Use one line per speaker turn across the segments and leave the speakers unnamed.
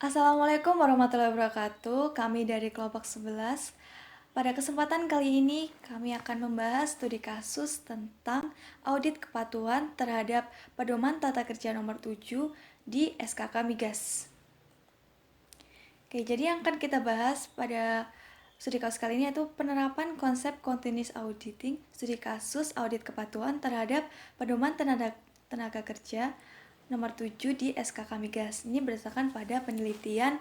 Assalamualaikum warahmatullahi wabarakatuh. Kami dari kelompok 11. Pada kesempatan kali ini kami akan membahas studi kasus tentang audit kepatuhan terhadap Pedoman Tata Kerja nomor 7 di SKK Migas. Oke, jadi yang akan kita bahas pada studi kasus kali ini yaitu penerapan konsep continuous auditing, studi kasus audit kepatuhan terhadap Pedoman Tenaga Kerja nomor 7 di SKK Migas. Ini berdasarkan pada penelitian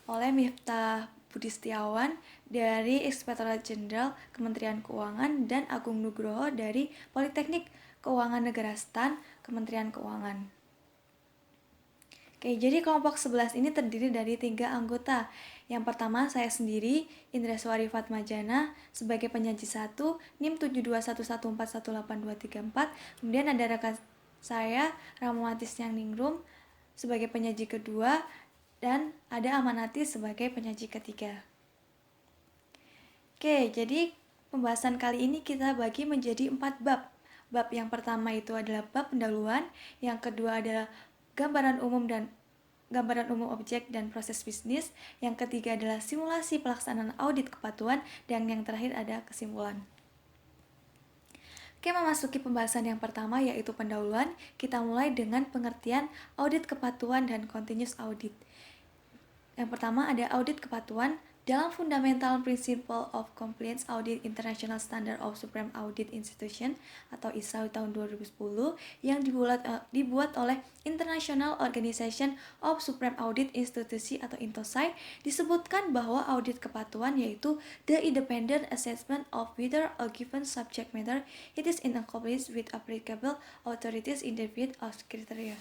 oleh Miftah Budi Setiawan dari Inspektorat Jenderal Kementerian Keuangan dan Agung Nugroho dari Politeknik Keuangan Negara STAN Kementerian Keuangan. Oke, jadi kelompok 11 ini terdiri dari 3 anggota. Yang pertama saya sendiri, Indraswari Fatmajana sebagai penyaji 1, NIM 7211418234. Kemudian ada rekan saya, Rahmatis Yang Ningrum sebagai penyaji kedua, dan ada Amanati sebagai penyaji ketiga. Oke, jadi pembahasan kali ini kita bagi menjadi 4 bab. Bab yang pertama itu adalah bab pendahuluan, yang kedua adalah gambaran umum objek dan proses bisnis, yang ketiga adalah simulasi pelaksanaan audit kepatuhan, dan yang terakhir ada kesimpulan. Oke, memasuki pembahasan yang pertama yaitu pendahuluan, kita mulai dengan pengertian audit kepatuhan dan continuous audit. Yang pertama ada audit kepatuhan. Dalam Fundamental Principle of Compliance Audit International Standard of Supreme Audit Institution atau ISAI tahun 2010 yang dibuat oleh International Organization of Supreme Audit Institution atau INTOSAI, disebutkan bahwa audit kepatuhan yaitu the independent assessment of whether a given subject matter it is in accordance with applicable authorities in the field of criteria.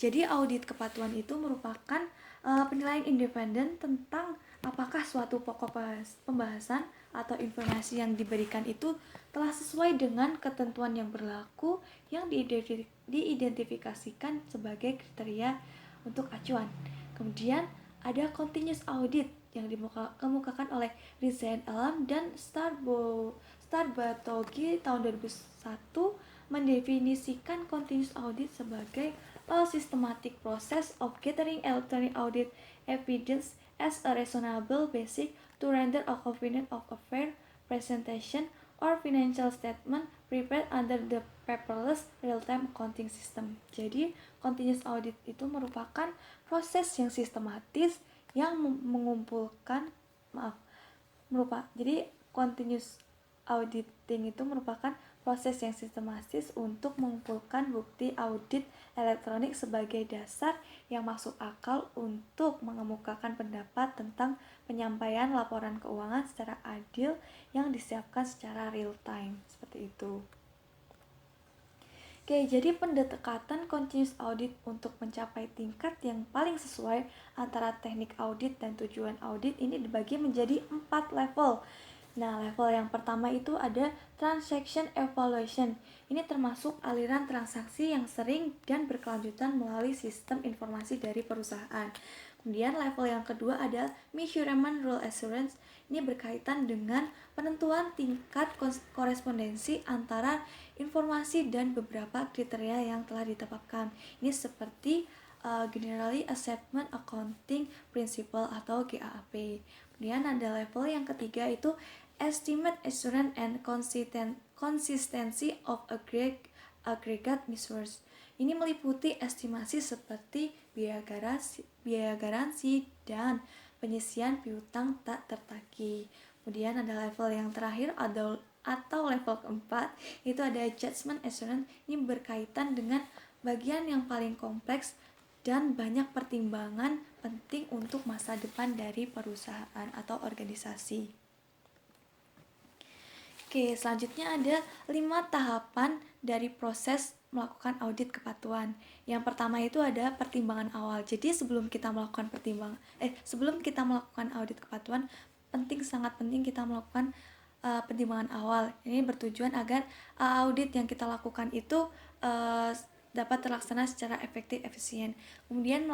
Jadi audit kepatuhan itu merupakan penilaian independen tentang apakah suatu pokok pembahasan atau informasi yang diberikan itu telah sesuai dengan ketentuan yang berlaku yang diidentifikasikan sebagai kriteria untuk acuan. Kemudian ada continuous audit yang dikemukakan oleh Rizal Alam dan Starbatogi tahun 2001 mendefinisikan continuous audit sebagai a systematic process of gathering electronic audit evidence as a reasonable basis to render a confident of a fair presentation or financial statement prepared under the paperless real-time accounting system. Jadi, continuous audit itu merupakan proses yang sistematis yang jadi continuous auditing itu merupakan proses yang sistematis untuk mengumpulkan bukti audit elektronik sebagai dasar yang masuk akal untuk mengemukakan pendapat tentang penyampaian laporan keuangan secara adil yang disiapkan secara real time. Seperti itu. Oke, jadi pendekatan continuous audit untuk mencapai tingkat yang paling sesuai antara teknik audit dan tujuan audit ini dibagi menjadi 4 level. Nah, level yang pertama itu ada transaction evaluation. Ini termasuk aliran transaksi yang sering dan berkelanjutan melalui sistem informasi dari perusahaan. Kemudian level yang kedua ada measurement rule assurance. Ini berkaitan dengan penentuan tingkat korespondensi antara informasi dan beberapa kriteria yang telah ditetapkan. Ini seperti Generally Accepted Accounting Principle atau GAAP. Kemudian ada level yang ketiga itu Estimate Assurance and Consistency of Aggregate Measures. Ini meliputi estimasi seperti biaya garansi dan penyisian piutang tak tertagih. Kemudian ada level yang terakhir atau level keempat, itu ada Judgment Assurance. Ini berkaitan dengan bagian yang paling kompleks dan banyak pertimbangan penting untuk masa depan dari perusahaan atau organisasi. Oke, selanjutnya ada 5 tahapan dari proses melakukan audit kepatuhan. Yang pertama itu ada pertimbangan awal. Jadi sebelum kita melakukan audit kepatuhan, sangat penting kita melakukan pertimbangan awal. Ini bertujuan agar audit yang kita lakukan itu dapat terlaksana secara efisien. Kemudian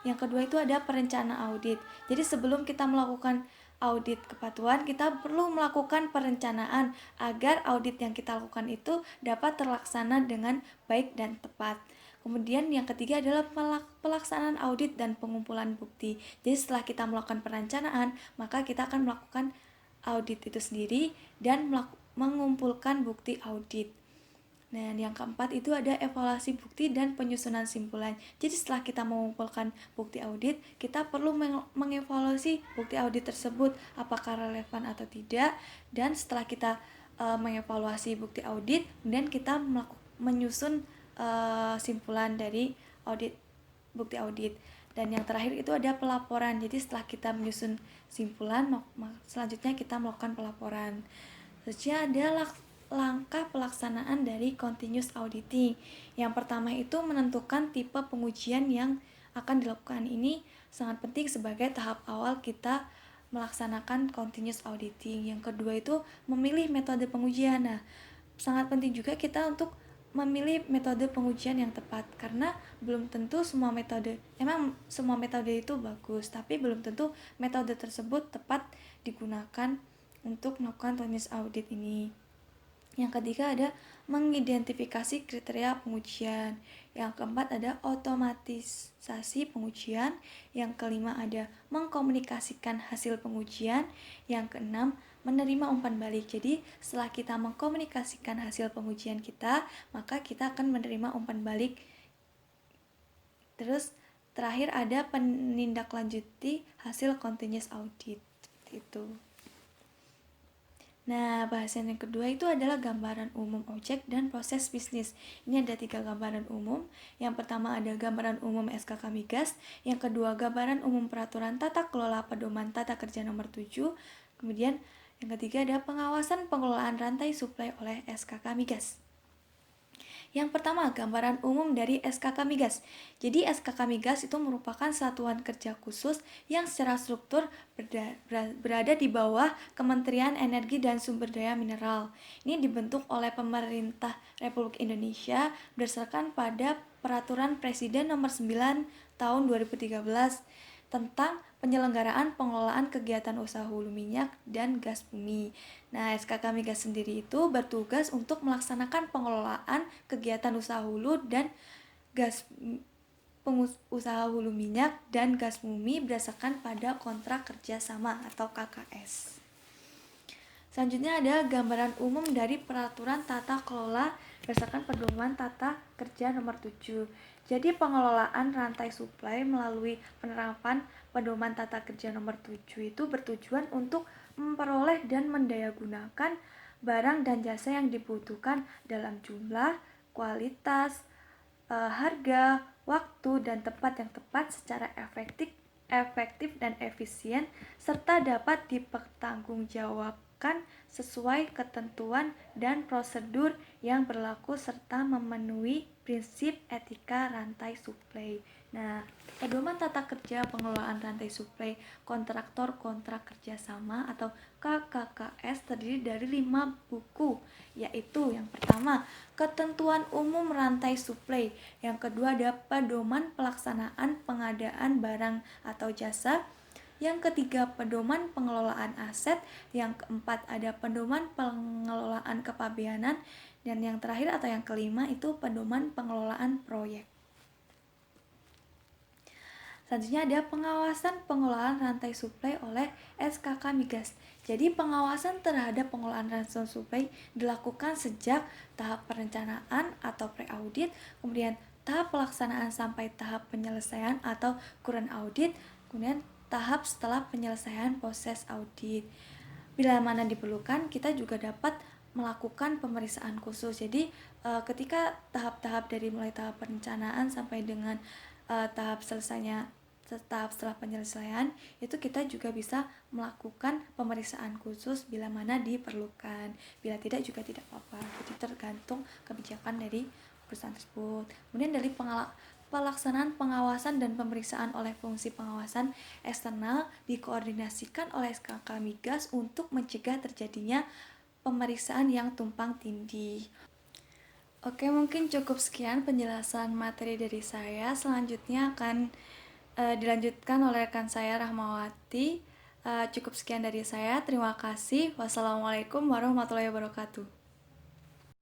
yang kedua itu ada perencanaan audit. Jadi sebelum kita melakukan audit kepatuhan, kita perlu melakukan perencanaan agar audit yang kita lakukan itu dapat terlaksana dengan baik dan tepat. Kemudian yang ketiga adalah pelaksanaan audit dan pengumpulan bukti. Jadi setelah kita melakukan perencanaan, maka kita akan melakukan audit itu sendiri dan mengumpulkan bukti audit. Nah, yang keempat itu ada evaluasi bukti dan penyusunan simpulan. Jadi setelah kita mengumpulkan bukti audit, kita perlu mengevaluasi bukti audit tersebut apakah relevan atau tidak. Dan setelah kita mengevaluasi bukti audit, kemudian kita menyusun simpulan dari bukti audit. Dan yang terakhir itu ada pelaporan. Jadi setelah kita menyusun simpulan, selanjutnya kita melakukan pelaporan. Selanjutnya ada langkah pelaksanaan dari continuous auditing. Yang pertama itu menentukan tipe pengujian yang akan dilakukan. Ini sangat penting sebagai tahap awal kita melaksanakan continuous auditing. Yang kedua itu memilih metode pengujian. Nah, sangat penting juga kita untuk memilih metode pengujian yang tepat, karena belum tentu semua metode itu bagus, tapi belum tentu metode tersebut tepat digunakan untuk melakukan continuous audit ini. Yang ketiga ada mengidentifikasi kriteria pengujian. Yang keempat ada otomatisasi pengujian. Yang kelima ada mengkomunikasikan hasil pengujian. Yang keenam menerima umpan balik. Jadi setelah kita mengkomunikasikan hasil pengujian kita, maka kita akan menerima umpan balik. Terus terakhir ada penindaklanjuti hasil continuous audit. Seperti itu. Nah, bahasan yang kedua itu adalah gambaran umum objek dan proses bisnis. Ini ada 3 gambaran umum. Yang pertama ada gambaran umum SKK Migas. Yang kedua gambaran umum peraturan tata kelola pedoman tata kerja nomor 7. Kemudian yang ketiga ada pengawasan pengelolaan rantai suplai oleh SKK Migas. Yang pertama, gambaran umum dari SKK Migas. Jadi SKK Migas itu merupakan satuan kerja khusus yang secara struktur berada di bawah Kementerian Energi dan Sumber Daya Mineral. Ini dibentuk oleh pemerintah Republik Indonesia berdasarkan pada Peraturan Presiden Nomor 9 Tahun 2013 tentang penyelenggaraan pengelolaan kegiatan usaha hulu minyak dan gas bumi. Nah, SKK Migas sendiri itu bertugas untuk melaksanakan pengelolaan kegiatan usaha hulu dan gas usaha hulu minyak dan gas bumi berdasarkan pada kontrak kerjasama atau KKS. Selanjutnya ada gambaran umum dari peraturan tata kelola berdasarkan pedoman tata kerja nomor 7. Jadi pengelolaan rantai suplai melalui penerapan pedoman tata kerja nomor 7 itu bertujuan untuk memperoleh dan mendayagunakan barang dan jasa yang dibutuhkan dalam jumlah, kualitas, harga, waktu, dan tempat yang tepat secara efektif dan efisien, serta dapat dipertanggungjawabkan sesuai ketentuan dan prosedur yang berlaku serta memenuhi prinsip etika rantai suplai. Nah, pedoman tata kerja pengelolaan rantai suplai kontraktor kontrak kerjasama atau KKKS terdiri dari 5 buku, yaitu yang pertama, ketentuan umum rantai suplai. Yang kedua ada pedoman pelaksanaan pengadaan barang atau jasa. Yang ketiga, pedoman pengelolaan aset. Yang keempat ada pedoman pengelolaan kepabeanan. Dan yang terakhir atau yang kelima itu pedoman pengelolaan proyek. Selanjutnya ada pengawasan pengelolaan rantai suplai oleh SKK Migas. Jadi pengawasan terhadap pengelolaan rantai suplai dilakukan sejak tahap perencanaan atau pre-audit, kemudian tahap pelaksanaan sampai tahap penyelesaian atau current audit, kemudian tahap setelah penyelesaian proses audit. Bila mana diperlukan, kita juga dapat melakukan pemeriksaan khusus. Jadi ketika tahap-tahap dari mulai tahap perencanaan sampai dengan tahap setelah penyelesaian itu kita juga bisa melakukan pemeriksaan khusus bila mana diperlukan. Bila tidak juga tidak apa-apa. Jadi tergantung kebijakan dari perusahaan tersebut. Kemudian dari pelaksanaan pengawasan dan pemeriksaan oleh fungsi pengawasan eksternal dikoordinasikan oleh SKK Migas untuk mencegah terjadinya pemeriksaan yang tumpang tindih. Oke, mungkin cukup sekian penjelasan materi dari saya. Selanjutnya akan dilanjutkan oleh rekan saya Rahmawati. Cukup sekian dari saya. Terima kasih. Wassalamualaikum warahmatullahi wabarakatuh.